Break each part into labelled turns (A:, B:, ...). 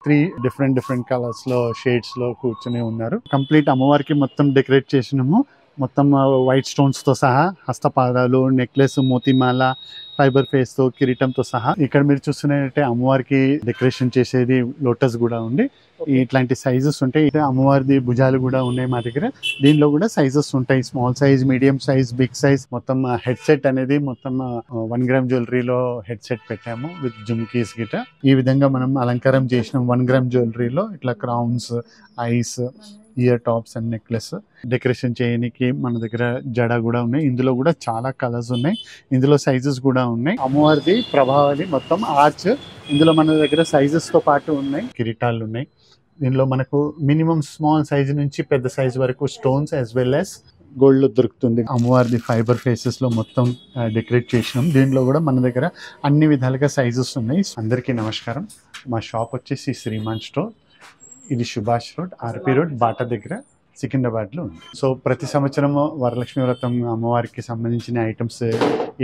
A: 3 different colours లో shades లో కూర్చుని ఉన్నారు. కంప్లీట్ అమ్మవారికి మొత్తం డెకరేట్ చేసినాము. మొత్తం వైట్ స్టోన్స్ తో సహా హస్తపాదాలు, నెక్లెస్, మోతిమాల, ఫైబర్ ఫేస్ తో కిరీటంతో సహా. ఇక్కడ మీరు చూస్తున్నట్టే అమ్మవారికి డెకరేషన్ చేసేది లోటస్ కూడా ఉంది. ఇట్లాంటి సైజెస్ ఉంటాయి. అమ్మవారిది భుజాలు కూడా ఉన్నాయి మా దగ్గర. దీనిలో కూడా సైజెస్ ఉంటాయి. Small size, medium size, big size. మొత్తం హెడ్ సెట్ అనేది మొత్తం 1 గ్రామ్ జ్యువెలరీలో హెడ్ సెట్ పెట్టాము విత్ జుమ్కీస్ గిట. ఈ విధంగా మనం అలంకారం చేసినాం. 1 గ్రామ్ జ్యువెలరీలో ఇట్లా crowns, ice, ear tops and necklace decoration చేయడానికి మన దగ్గర జడ కూడా ఉన్నాయి. ఇందులో కూడా చాలా కలర్స్ ఉన్నాయి. ఇందులో సైజెస్ కూడా ఉన్నాయి. అమ్మవారిది ప్రభావాది మొత్తం ఆర్చ్. ఇందులో మన దగ్గర సైజెస్ తో పాటు ఉన్నాయి. కిరీటాలు ఉన్నాయి. దీనిలో మనకు మినిమం స్మాల్ సైజ్ నుంచి పెద్ద సైజ్ వరకు stones as well as gold లో దొరుకుతుంది. అమ్మవారిది ఫైబర్ ఫేసెస్ లో మొత్తం డెకరేట్ చేసినాం. దీనిలో కూడా మన దగ్గర అన్ని విధాలుగా సైజెస్ ఉన్నాయి. అందరికీ నమస్కారం. మా షాప్ వచ్చేసి శ్రీమాన్ స్టోర్. ఇది సుభాష్ రోడ్, ఆర్పి రోడ్, బాటా దగ్గర, సికింద్రాబాద్ లో ఉంది. సో ప్రతి సంవత్సరము వరలక్ష్మి వ్రతం అమ్మవారికి సంబంధించిన ఐటమ్స్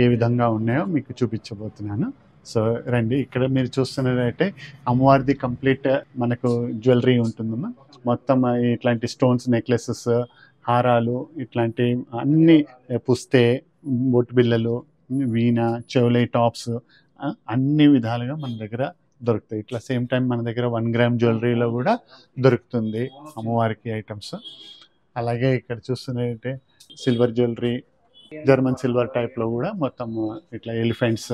A: ఏ విధంగా ఉన్నాయో మీకు చూపించబోతున్నాను. సో రండి. ఇక్కడ మీరు చూస్తున్నట్టయితే అమ్మవారిది కంప్లీట్ మనకు జ్యువెలరీ ఉంటుందమ్మా. మొత్తం ఇట్లాంటి స్టోన్స్, నెక్లెసెస్, హారాలు, ఇట్లాంటి అన్ని పుస్తే, బొట్టు బిళ్ళలు, వీణ, చెవులై టాప్స్ అన్ని విధాలుగా మన దగ్గర దొరుకుతాయి. ఇట్లా సేమ్ టైం మన దగ్గర 1 గ్రామ్ జ్యువెలరీలో కూడా దొరుకుతుంది అమ్మవారికి ఐటమ్స్. అలాగే ఇక్కడ చూస్తున్నట్టే సిల్వర్ జ్యువెలరీ, జర్మన్ సిల్వర్ టైప్లో కూడా మొత్తం ఇట్లా ఎలిఫెంట్స్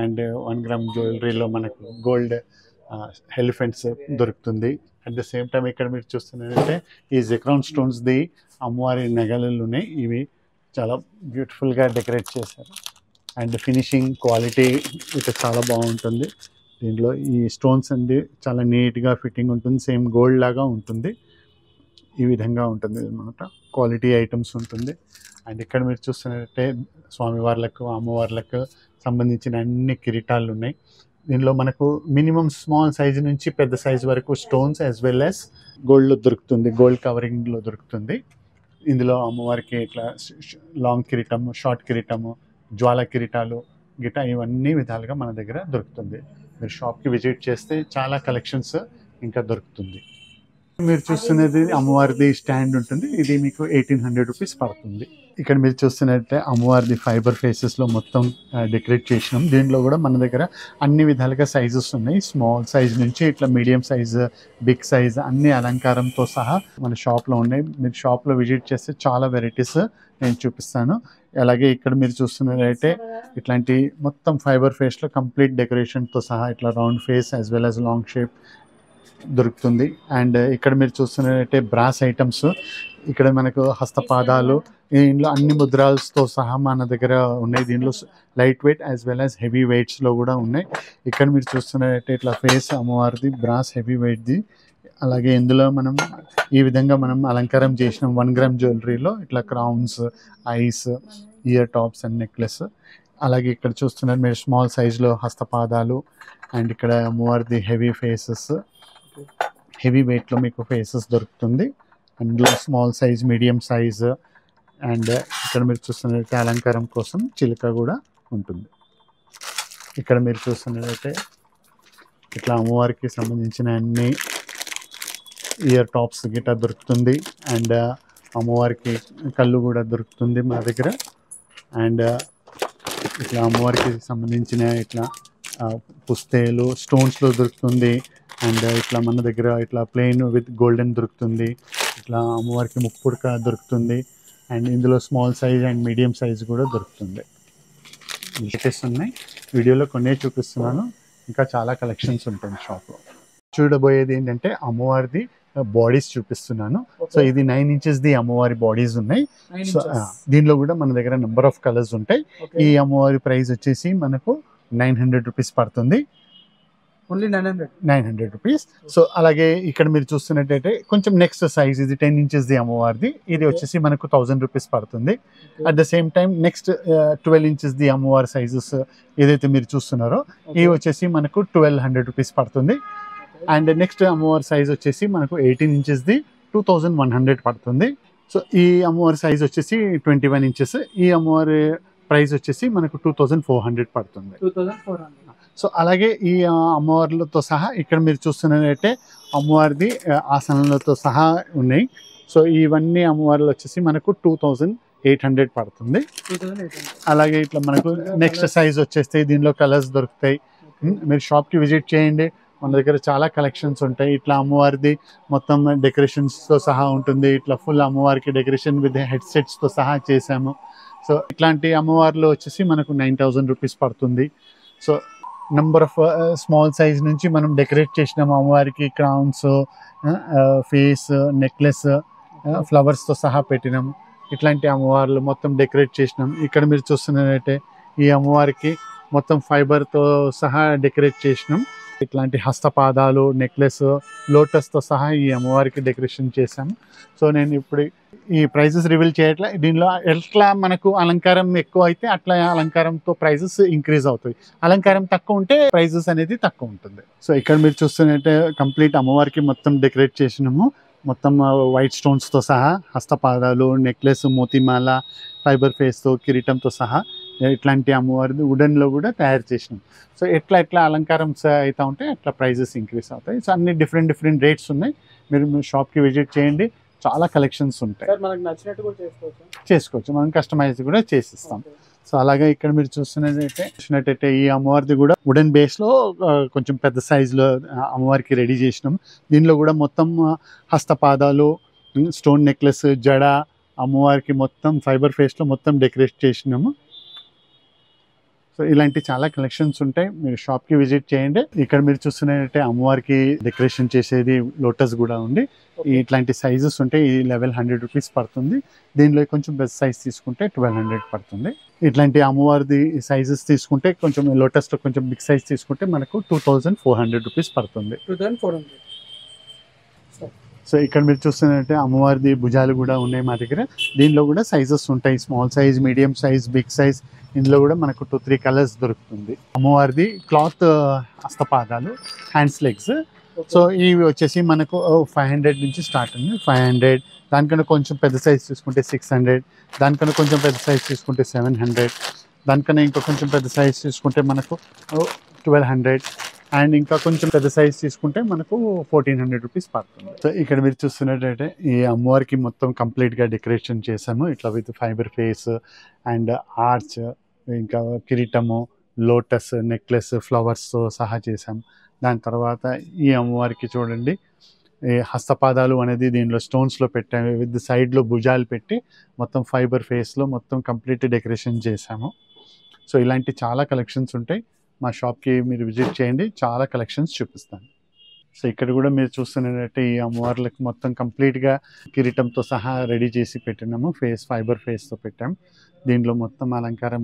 A: అండ్ 1 గ్రామ్ జ్యువెలరీలో మనకు గోల్డ్ ఎలిఫెంట్స్ దొరుకుతుంది. అట్ ద సేమ్ టైం ఇక్కడ మీరు చూస్తున్నట్టే ఈ జిక్రాన్ స్టోన్స్ది అమ్మవారి నగలు ఉన్నాయి. ఇవి చాలా బ్యూటిఫుల్గా డెకరేట్ చేశారు అండ్ ఫినిషింగ్ క్వాలిటీ ఇక చాలా బాగుంటుంది. దీంట్లో ఈ స్టోన్స్ అండి చాలా నీట్గా ఫిట్టింగ్ ఉంటుంది. సేమ్ గోల్డ్ లాగా ఉంటుంది. ఈ విధంగా ఉంటుంది అన్నమాట. క్వాలిటీ ఐటమ్స్ ఉంటుంది. అండ్ ఇక్కడ మీరు చూస్తున్నట్టే స్వామివార్లకు, అమ్మవార్లకు సంబంధించిన అన్ని కిరీటాలు ఉన్నాయి. దీనిలో మనకు మినిమం స్మాల్ సైజ్ నుంచి పెద్ద సైజ్ వరకు స్టోన్స్ యాజ్ వెల్ యాజ్ గోల్డ్లో దొరుకుతుంది. గోల్డ్ కవరింగ్లో దొరుకుతుంది. ఇందులో అమ్మవారికి ఇట్లా లాంగ్ కిరీటము, షార్ట్ కిరీటము, జ్వాల కిరీటాలు గిట ఇవన్నీ విధాలుగా మన దగ్గర దొరుకుతుంది. మీరు షాప్కి విజిట్ చేస్తే చాలా కలెక్షన్స్ ఇంకా దొరుకుతుంది. మీరు చూస్తున్నది అమ్మవారిది స్టాండ్ ఉంటుంది. ఇది మీకు 1800 రూపీస్ పడుతుంది. ఇక్కడ మీరు చూస్తున్నట్టే అమ్మవారిది ఫైబర్ ఫేసెస్లో మొత్తం డెకరేట్ చేసినాం. దీనిలో కూడా మన దగ్గర అన్ని విధాలుగా సైజెస్ ఉన్నాయి. స్మాల్ సైజ్ నుంచి ఇట్లా మీడియం సైజ్, బిగ్ సైజ్ అన్ని అలంకారంతో సహా మన షాప్లో ఉన్నాయి. మీరు షాప్లో విజిట్ చేస్తే చాలా వెరైటీస్ నేను చూపిస్తాను. అలాగే ఇక్కడ మీరు చూస్తున్నట్లయితే ఇట్లాంటి మొత్తం ఫైబర్ ఫేస్లో కంప్లీట్ డెకరేషన్తో సహా ఇట్లా round face as well as long shape దొరుకుతుంది. అండ్ ఇక్కడ మీరు చూస్తున్నట్టే బ్రాస్ ఐటమ్స్. ఇక్కడ మనకు హస్తపాదాలు, దీనిలో అన్ని ముద్రాలతో సహా మన దగ్గర ఉన్నాయి. దీనిలో light weight as well as heavy వెయిట్స్లో కూడా ఉన్నాయి. ఇక్కడ మీరు చూస్తున్నట్టే ఇట్లా ఫేస్ అమ్మవారిది బ్రాస్ హెవీ వెయిట్ది. అలాగే ఇందులో మనం ఈ విధంగా మనం అలంకారం చేసినాం. 1 గ్రామ్ జ్యువెలరీలో ఇట్లా crowns, ice, ear tops and necklace. అలాగే ఇక్కడ చూస్తున్నారు మీరు స్మాల్ సైజులో హస్తపాదాలు. అండ్ ఇక్కడ అమ్మవారిది హెవీ ఫేసెస్, హెవీ వెయిట్లో మీకు ఫేసెస్ దొరుకుతుంది. అందులో small size, medium size. And ఇక్కడ మీరు చూస్తున్నట్లయితే అలంకారం కోసం చిలుక కూడా ఉంటుంది. ఇక్కడ మీరు చూస్తున్నట్లయితే ఇట్లా అమ్మవారికి సంబంధించిన అన్ని ఇయర్ టాప్స్ గిట్ట దొరుకుతుంది. అండ్ అమ్మవారికి కళ్ళు కూడా దొరుకుతుంది మా దగ్గర. అండ్ ఇట్లా అమ్మవారికి సంబంధించిన ఇట్లా పుస్తేలు స్టోన్స్లో దొరుకుతుంది. అండ్ ఇట్లా మన దగ్గర ఇట్లా ప్లెయిన్ విత్ గోల్డెన్ దొరుకుతుంది. ఇట్లా అమ్మవారికి ముక్కుపుడక దొరుకుతుంది. అండ్ ఇందులో small size and medium size కూడా దొరుకుతుంది. లేటెస్ట్ ఉన్నాయి. వీడియోలో కొన్నే చూపిస్తున్నాను. ఇంకా చాలా కలెక్షన్స్ ఉంటాయి షాప్లో. చూడబోయేది ఏంటంటే అమ్మవారిది బాడీస్ చూపిస్తున్నాను. సో ఇది 9 ఇంచెస్ ది అమ్మవారి బాడీస్ ఉన్నాయి. సో దీనిలో కూడా మన దగ్గర నెంబర్ ఆఫ్ కలర్స్ ఉంటాయి. ఈ అమ్మవారి ప్రైస్ వచ్చేసి మనకు 900 రూపీస్ పడుతుంది.
B: Only
A: 900 rupees. సో అలాగే ఇక్కడ మీరు చూస్తున్నట్టయితే కొంచెం నెక్స్ట్ సైజ్ ఇది 10 ఇంచెస్ ది అమ్మవారిది. ఇది వచ్చేసి మనకు 1000 రూపీస్ పడుతుంది. At the same time next 12 inches the అమ్మవారి సైజెస్ ఏదైతే మీరు చూస్తున్నారో ఇవి వచ్చేసి మనకు 1200 రూపీస్ పడుతుంది. అండ్ నెక్స్ట్ అమ్మవారి సైజ్ వచ్చేసి మనకు 18 ఇంచెస్ ది 2100 పడుతుంది. సో ఈ అమ్మవారి సైజ్ వచ్చేసి 21 ఇంచెస్. ఈ అమ్మవారి ప్రైస్ వచ్చేసి మనకు 2400 పడుతుంది. సో అలాగే ఈ అమ్మవార్లతో సహా ఇక్కడ మీరు చూస్తున్నట్టే అమ్మవారిది ఆసనాలతో సహా ఉన్నాయి. సో ఇవన్నీ అమ్మవార్లు వచ్చేసి మనకు 2800 పడుతుంది. అలాగే ఇట్లా మనకు నెక్స్ట్ సైజ్ వచ్చేస్తాయి, దీనిలో కలర్స్ దొరుకుతాయి. మీరు షాప్కి విజిట్ చేయండి, మన దగ్గర చాలా కలెక్షన్స్ ఉంటాయి. ఇట్లా అమ్మవారిది మొత్తం డెకరేషన్స్తో సహా ఉంటుంది. ఇట్లా ఫుల్ అమ్మవారికి డెకరేషన్ విత్ హెడ్సెట్స్తో సహా చేసాము. సో ఇట్లాంటి అమ్మవార్లు వచ్చేసి మనకు 9000 రూపీస్ పడుతుంది. So number of small size నుంచి మనం డెకరేట్ చేసినాము అమ్మవారికి. క్రౌన్స్, ఫేస్, నెక్లెస్, ఫ్లవర్స్తో సహా పెట్టినాము. ఇట్లాంటి అమ్మవార్లు మొత్తం డెకరేట్ చేసినాం. ఇక్కడ మీరు చూస్తున్నట్టే ఈ అమ్మవారికి మొత్తం ఫైబర్తో సహా డెకరేట్ చేసినాం. ఇట్లాంటి హస్తపాదాలు, నెక్లెస్, లోటస్తో సహా ఈ అమ్మవారికి డెకరేషన్ చేశాము. సో నేను ఇప్పుడు ఈ ప్రైజెస్ రివీల్ చేయట్లే. దీనిలో ఎట్లా మనకు అలంకారం ఎక్కువ అయితే అట్లా అలంకారంతో ప్రైజెస్ ఇంక్రీజ్ అవుతాయి, అలంకారం తక్కువ ఉంటే ప్రైజెస్ అనేది తక్కువ ఉంటుంది. సో ఇక్కడ మీరు చూస్తున్నట్టే కంప్లీట్ అమ్మవారికి మొత్తం డెకరేట్ చేసినాము. మొత్తం వైట్ స్టోన్స్తో సహా హస్తపాదాలు, నెక్లెస్, మోతిమాల, ఫైబర్ ఫేస్తో, కిరీటంతో సహా ఇట్లాంటి అమ్మవారిది వుడెన్లో కూడా తయారు చేసినాం. సో ఎట్లా అలంకారం అవుతా ఉంటే అట్లా ప్రైజెస్ ఇంక్రీజ్ అవుతాయి. సో అన్ని డిఫరెంట్ రేట్స్ ఉన్నాయి. మీరు షాప్కి విజిట్ చేయండి, చాలా కలెక్షన్స్ ఉంటాయి.
B: మనకు నచ్చినట్టు కూడా
A: చేసుకోవచ్చు, మనం కస్టమైజ్ కూడా చేసిస్తాం. సో అలాగే ఇక్కడ మీరు చూస్తున్నట్టయితే ఈ అమ్మవారిది కూడా వుడెన్ బేస్లో కొంచెం పెద్ద సైజులో అమ్మవారికి రెడీ చేసినాం. దీనిలో కూడా మొత్తం హస్తపాదాలు, స్టోన్ నెక్లెస్, జడ, అమ్మవారికి మొత్తం ఫైబర్ ఫేస్లో మొత్తం డెకరేట్ చేసినాము. సో ఇలాంటి చాలా కలెక్షన్స్ ఉంటాయి, మీరు షాప్కి విజిట్ చేయండి. ఇక్కడ మీరు చూస్తున్నట్టే అమ్మవారికి డెకరేషన్ చేసేది లోటస్ కూడా ఉంది. ఇట్లాంటి సైజెస్ ఉంటాయి. ఈ లెవెల్ 100 రూపీస్ పడుతుంది. దీనిలో కొంచెం పెద్ద సైజ్ తీసుకుంటే 1200 పడుతుంది. ఇట్లాంటి అమ్మవారిది సైజెస్ తీసుకుంటే కొంచెం లోటస్లో కొంచెం బిగ్ సైజ్ తీసుకుంటే మనకు 2400 రూపీస్ పడుతుంది.
B: 2400.
A: సో ఇక్కడ మీరు చూస్తున్నట్టే అమ్మవారిది భుజాలు కూడా ఉన్నాయి మా దగ్గర. దీనిలో కూడా సైజెస్ ఉంటాయి, small size, medium size, big size. ఇందులో కూడా మనకు 2-3 కలర్స్ దొరుకుతుంది. అమ్మవారిది క్లాత్ హస్తపాదాలు, హ్యాండ్స్, లెగ్స్. సో ఇవి వచ్చేసి మనకు 500 నుంచి స్టార్ట్ ఉంది. 500, దానికన్నా కొంచెం పెద్ద సైజ్ తీసుకుంటే 600, దానికన్నా కొంచెం పెద్ద సైజ్ తీసుకుంటే 700, దానికన్నా ఇంకా కొంచెం పెద్ద సైజ్ తీసుకుంటే మనకు 1200, అండ్ ఇంకా కొంచెం పెద్ద సైజ్ తీసుకుంటే మనకు 1400 రూపీస్ పడుతుంది. సో ఇక్కడ మీరు చూస్తున్నట్టయితే ఈ అమ్మవారికి మొత్తం కంప్లీట్గా డెకరేషన్ చేసాము. ఇట్లా with fibre face and arch, ఇంకా కిరీటము, లోటస్, నెక్లెస్, ఫ్లవర్స్తో సహా చేసాము. దాని తర్వాత ఈ అమ్మవారికి చూడండి ఈ హస్తపాదాలు అనేది దీనిలో స్టోన్స్లో పెట్టాము. విత్ సైడ్లో భుజాలు పెట్టి మొత్తం ఫైబర్ ఫేస్లో మొత్తం కంప్లీట్ డెకరేషన్ చేసాము. సో ఇలాంటి చాలా కలెక్షన్స్ ఉంటాయి. మా షాప్కి మీరు విజిట్ చేయండి, చాలా కలెక్షన్స్ చూపిస్తాను. సో ఇక్కడ కూడా మీరు చూస్తున్నట్టు ఈ అమ్మవార్లకు మొత్తం కంప్లీట్గా కిరీటంతో సహా రెడీ చేసి పెట్టినాము. ఫైబర్ ఫేస్తో పెట్టాము. దీంట్లో మొత్తం అలంకారం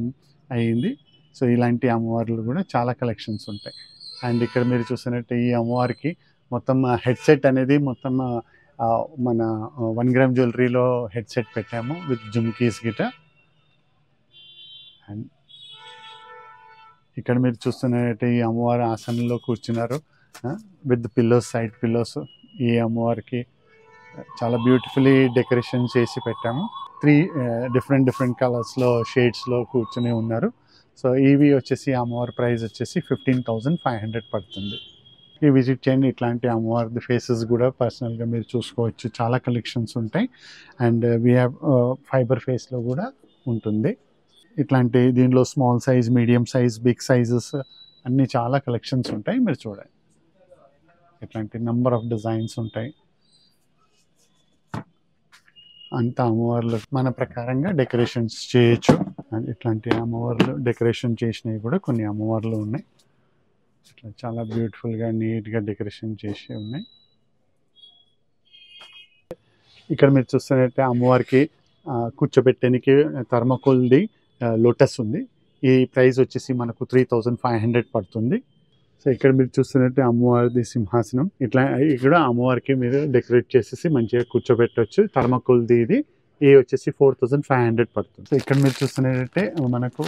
A: అయ్యింది. సో ఇలాంటి అమ్మవార్లు కూడా చాలా కలెక్షన్స్ ఉంటాయి. అండ్ ఇక్కడ మీరు చూస్తున్నట్టు ఈ అమ్మవారికి మొత్తం హెడ్సెట్ అనేది మొత్తం మన 1 గ్రామ్ జ్యువెలరీలో హెడ్సెట్ పెట్టాము విత్ జుమ్కీస్ గిట. అండ్ ఇక్కడ మీరు చూస్తున్నట్టు ఈ అమ్మవారి ఆసనంలో కూర్చున్నారు విత్ పిల్లోస్, సైడ్ పిల్లోస్. ఈ అమ్మవారికి చాలా బ్యూటిఫుల్లీ డెకరేషన్ చేసి పెట్టాము. 3 డిఫరెంట్ కలర్స్లో, షేడ్స్లో కూర్చుని ఉన్నారు. సో ఇవి వచ్చేసి అమ్మవారి ప్రైస్ వచ్చేసి 15,500 పడుతుంది. ఈ విజిట్ చేయండి. ఇట్లాంటి అమ్మవారి ఫేసెస్ కూడా పర్సనల్గా మీరు చూసుకోవచ్చు, చాలా కలెక్షన్స్ ఉంటాయి. అండ్ వీ హ్యావ్ ఫైబర్ ఫేస్లో కూడా ఉంటుంది. ఇట్లాంటి దీనిలో small size, medium size, big sizes అన్నీ చాలా కలెక్షన్స్ ఉంటాయి, మీరు చూడండి. ఇట్లాంటి నెంబర్ ఆఫ్ డిజైన్స్ ఉంటాయి. అంత అమ్మవార్లు మన ప్రకారంగా డెకరేషన్స్ చేయొచ్చు. అండ్ ఇట్లాంటి అమ్మవార్లు డెకరేషన్ చేసినవి కూడా కొన్ని అమ్మవార్లు ఉన్నాయి. ఇట్లా చాలా బ్యూటిఫుల్గా, నీట్గా డెకరేషన్ చేసి ఉన్నాయి. ఇక్కడ మీరు చూస్తున్నట్టే అమ్మవారికి కూర్చోబెట్టడానికి థర్మకోల్ది లోటస్ ఉంది. ఈ ప్రైస్ వచ్చేసి మనకు 3500 పడుతుంది. సో ఇక్కడ మీరు చూస్తున్నట్టు అమ్మవారిది సింహాసనం. ఇట్లా ఇక్కడ అమ్మవారికి మీరు డెకరేట్ చేసేసి మంచిగా కూర్చోబెట్టవచ్చు. థర్మకోల్ది ఇది వచ్చేసి 4500 పడుతుంది. సో ఇక్కడ మీరు చూస్తున్నట్టే మనకు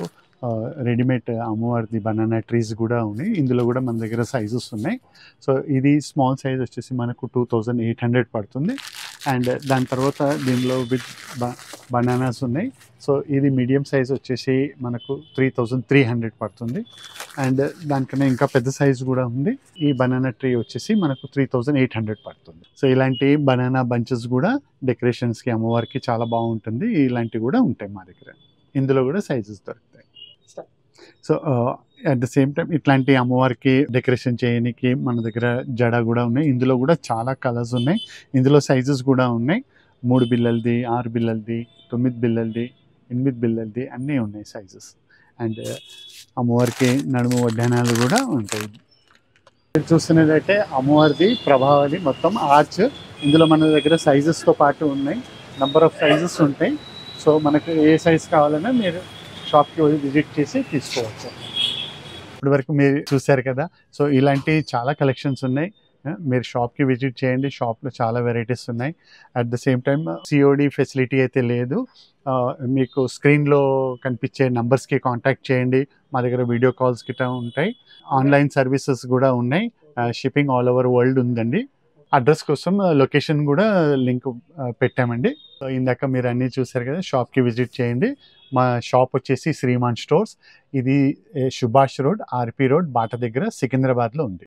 A: రెడీమేడ్ అమ్మవారిది బనానా ట్రీస్ కూడా ఉన్నాయి. ఇందులో కూడా మన దగ్గర సైజెస్ ఉన్నాయి. సో ఇది స్మాల్ సైజ్ వచ్చేసి మనకు 2800 పడుతుంది. అండ్ దాని తర్వాత దీనిలో విత్ బనానాస్ ఉన్నాయి. సో ఇది మీడియం సైజ్ వచ్చేసి మనకు 3300 పడుతుంది. అండ్ దానికన్నా ఇంకా పెద్ద సైజ్ కూడా ఉంది. ఈ బనానా ట్రీ వచ్చేసి మనకు 3800 పడుతుంది. సో ఇలాంటి బనానా బంచెస్ కూడా డెకరేషన్స్కి అమ్మవారికి చాలా బాగుంటుంది. ఇలాంటివి కూడా ఉంటాయి మా దగ్గర. ఇందులో కూడా సైజెస్ దొరుకుతాయి. So at the same time ఇట్లాంటి అమ్మవారికి డెకరేషన్ చేయడానికి మన దగ్గర జడ కూడా ఉన్నాయి. ఇందులో కూడా చాలా కలర్స్ ఉన్నాయి. ఇందులో సైజెస్ కూడా ఉన్నాయి. 3 బిళ్ళలది, 6 బిళ్ళలది, 9 బిళ్ళలది, 8 బిళ్ళలది అన్నీ ఉన్నాయి సైజెస్. అండ్ అమ్మవారికి నడుము వడ్డానాలు కూడా ఉంటాయి. చూస్తున్నదైతే అమ్మవారిది ప్రభావది మొత్తం ఆర్చ్. ఇందులో మన దగ్గర సైజెస్తో పాటు ఉన్నాయి. నెంబర్ ఆఫ్ సైజెస్ ఉంటాయి. సో మనకు ఏ సైజ్ కావాలన్నా మీరు షాప్కి విజిట్ చేసి తీసుకోవచ్చు. ఇప్పటి వరకు మీరు చూశారు కదా. సో ఇలాంటి చాలా కలెక్షన్స్ ఉన్నాయి. మీరు షాప్కి విజిట్ చేయండి. షాప్లో చాలా వెరైటీస్ ఉన్నాయి. At the same time COD facility అయితే లేదు. మీకు స్క్రీన్లో కనిపించే నంబర్స్కి కాంటాక్ట్ చేయండి. మా దగ్గర వీడియో కాల్స్ గిట్లా ఉంటాయి. ఆన్లైన్ సర్వీసెస్ కూడా ఉన్నాయి. షిప్పింగ్ ఆల్ ఓవర్ వరల్డ్ ఉందండి. అడ్రస్ కోసం లొకేషన్ కూడా లింక్ పెట్టామండి. సో ఇందాక మీరు అన్నీ చూసారు కదా. షాప్కి విజిట్ చేయండి. మా షాప్ వచ్చేసి శ్రీమాన్ స్టోర్స్. ఇది సుభాష్ రోడ్, ఆర్పి రోడ్, బాట దగ్గర సికింద్రాబాద్లో ఉంది.